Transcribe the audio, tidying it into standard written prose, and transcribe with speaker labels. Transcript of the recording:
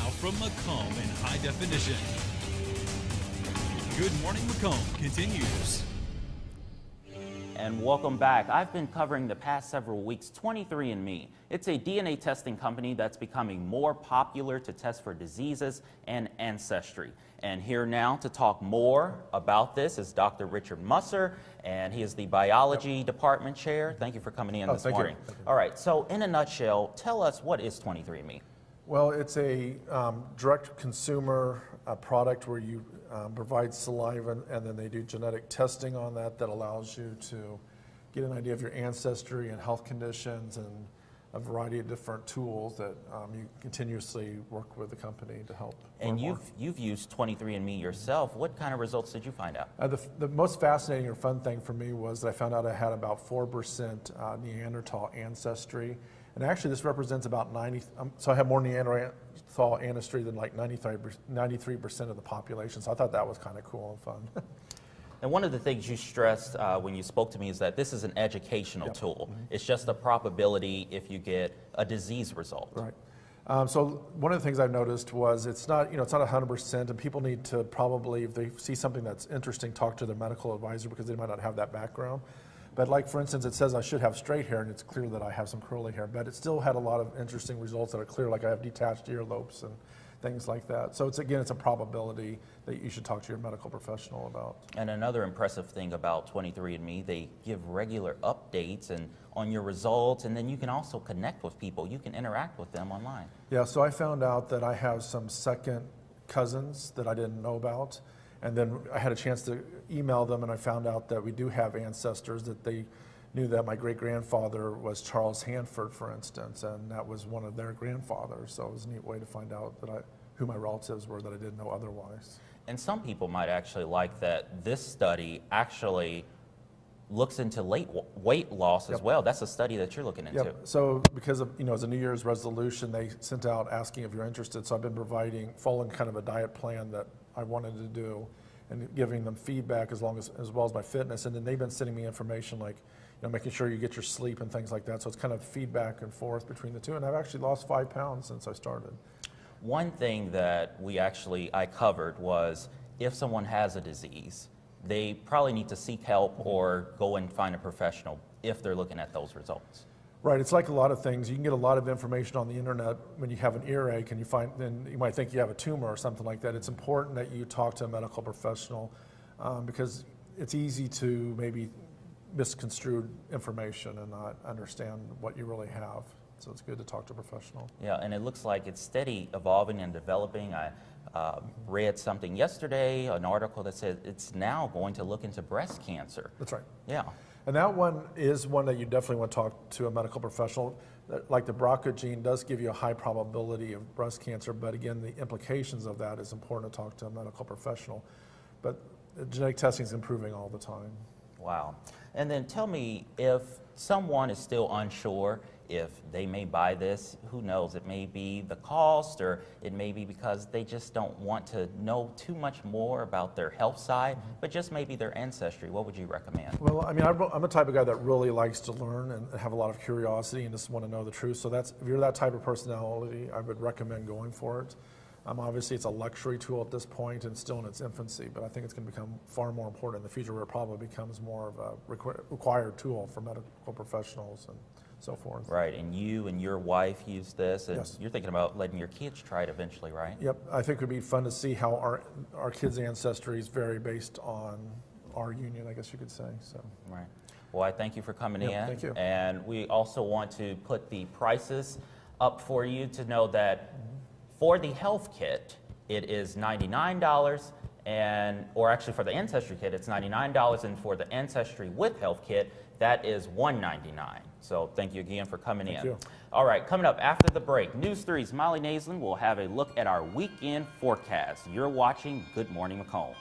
Speaker 1: now from Macomb in high definition. Good Morning Macomb continues.
Speaker 2: And welcome back. I've been covering the past several weeks 23andMe. It's a DNA testing company that's becoming more popular to test for diseases and ancestry. And here now to talk more about this is Dr. Richard Musser, and he is the biology department chair. Thank you for coming in this morning. All right, so in a nutshell, tell us, what is 23andMe?
Speaker 3: Well, it's a direct consumer product where you provide saliva, and then they do genetic testing on that allows you to get an idea of your ancestry and health conditions, and a variety of different tools that you continuously work with the company to help.
Speaker 2: And you've used 23andMe yourself. What kind of results did you find out?
Speaker 3: The most fascinating or fun thing for me was that I found out I had about 4% Neanderthal ancestry. And actually, this represents about 90, so I have more Neanderthal ancestry than like 93% of the population. So I thought that was kind of cool and fun.
Speaker 2: And one of the things you stressed when you spoke to me is that this is an educational tool. It's just a probability if you get a disease result.
Speaker 3: Right. So one of the things I've noticed was it's not 100%, and people need to probably, if they see something that's interesting, talk to their medical advisor because they might not have that background. But like, for instance, it says I should have straight hair, and it's clear that I have some curly hair, but it still had a lot of interesting results that are clear, like I have detached earlobes and things like that. So it's a probability that you should talk to your medical professional about.
Speaker 2: And another impressive thing about 23andMe, they give regular updates and on your results, and then you can also connect with people. You can interact with them online.
Speaker 3: Yeah, so I found out that I have some second cousins that I didn't know about. And then I had a chance to email them, and I found out that we do have ancestors, that they knew that my great-grandfather was Charles Hanford, for instance, and that was one of their grandfathers. So it was a neat way to find out that who my relatives were that I didn't know otherwise. And
Speaker 2: some people might actually like that this study actually looks into weight loss as well. That's a study that you're looking into.
Speaker 3: Yep. So because of, as a New Year's resolution, they sent out asking if you're interested. So I've been following kind of a diet plan that I wanted to do, and giving them feedback as well as my fitness. And then they've been sending me information like, making sure you get your sleep and things like that. So it's kind of feedback and forth between the two. And I've actually lost 5 pounds since I started.
Speaker 2: One thing that I covered was if someone has a disease, they probably need to seek help or go and find a professional if they're looking at those results.
Speaker 3: Right, it's like a lot of things. You can get a lot of information on the internet then you have an earache, and then you might think you have a tumor or something like that. It's important that you talk to a medical professional because it's easy to maybe misconstrue information and not understand what you really have. So it's good to talk to a professional.
Speaker 2: Yeah, and it looks like it's steady evolving and developing. I read something yesterday, an article that said it's now going to look into breast cancer.
Speaker 3: That's right.
Speaker 2: Yeah.
Speaker 3: And that one is one that you definitely want to talk to a medical professional. Like the BRCA gene does give you a high probability of breast cancer, but again, the implications of that is important to talk to a medical professional. But genetic testing is improving all the time.
Speaker 2: Wow. And then tell me, if someone is still unsure if they may buy this, who knows, it may be the cost, or it may be because they just don't want to know too much more about their health side, but just maybe their ancestry. What would you recommend?
Speaker 3: Well, I mean, I'm a type of guy that really likes to learn and have a lot of curiosity and just want to know the truth. So if you're that type of personality, I would recommend going for it. Obviously, it's a luxury tool at this point and still in its infancy, but I think it's going to become far more important in the future, where it probably becomes more of a required tool for medical professionals and so forth.
Speaker 2: Right, and you and your wife use this, and
Speaker 3: yes.
Speaker 2: You're thinking about letting your kids try it eventually, right?
Speaker 3: Yep, I think it would be fun to see how our kids' ancestries vary based on our union, I guess you could say. So.
Speaker 2: Right. Well, I thank you for coming in.
Speaker 3: Thank you.
Speaker 2: And we also want to put the prices up for you to know that for the health kit, it is $99, or actually for the ancestry kit, it's $99, and for the ancestry with health kit, that is $199. So thank you again for coming in.
Speaker 3: Thank you.
Speaker 2: All right, coming up after the break, News 3's Molly Naslin will have a look at our weekend forecast. You're watching Good Morning Macomb.